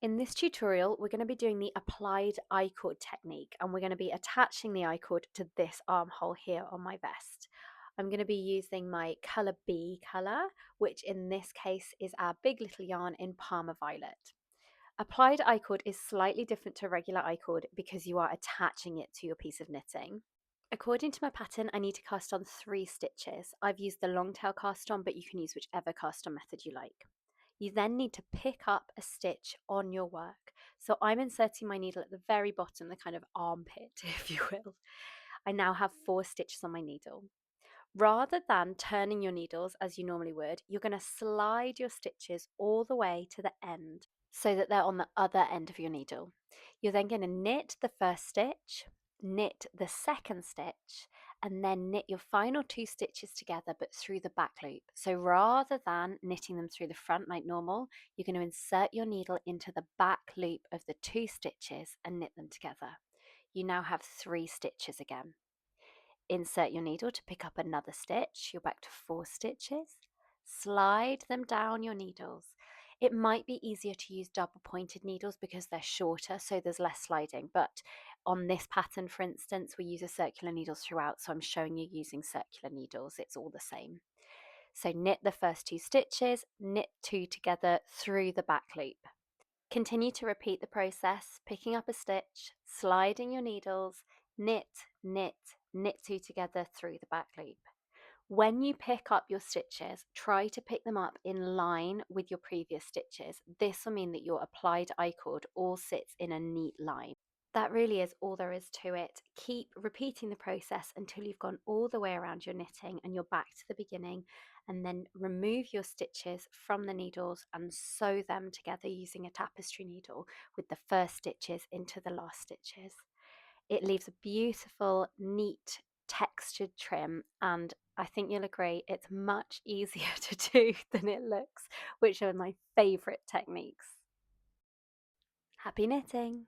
In this tutorial, we're going to be doing the applied I-cord technique, and we're going to be attaching the I-cord to this armhole here on my vest. I'm going to be using my colour B colour, which in this case is our big little yarn in Parma Violet. Applied I-cord is slightly different to regular I-cord because you are attaching it to your piece of knitting. According to my pattern, I need to cast on 3 stitches. I've used the long tail cast on, but you can use whichever cast on method you like. You then need to pick up a stitch on your work. So I'm inserting my needle at the very bottom, the kind of armpit, if you will. I now have 4 stitches on my needle. Rather than turning your needles as you normally would, you're going to slide your stitches all the way to the end so that they're on the other end of your needle. You're then going to knit the first stitch, knit the second stitch, and then knit your final 2 stitches together but through the back loop. So rather than knitting them through the front like normal, you're going to insert your needle into the back loop of the 2 stitches and knit them together. You now have 3 stitches again. Insert your needle to pick up another stitch. You're back to 4 stitches. Slide them down your needles. It might be easier to use double pointed needles because they're shorter, so there's less sliding. But on this pattern, for instance, we use a circular needle throughout, so I'm showing you using circular needles. It's all the same. So knit the first 2 stitches, knit 2 together through the back loop. Continue to repeat the process, picking up a stitch, sliding your needles, knit, knit, knit 2 together through the back loop. When you pick up your stitches, try to pick them up in line with your previous stitches. This will mean that your applied I-cord all sits in a neat line. That really is all there is to it. Keep repeating the process until you've gone all the way around your knitting and you're back to the beginning, and then remove your stitches from the needles and sew them together using a tapestry needle with the first stitches into the last stitches. It leaves a beautiful, neat, textured trim, and I think you'll agree it's much easier to do than it looks, which are my favourite techniques. Happy knitting!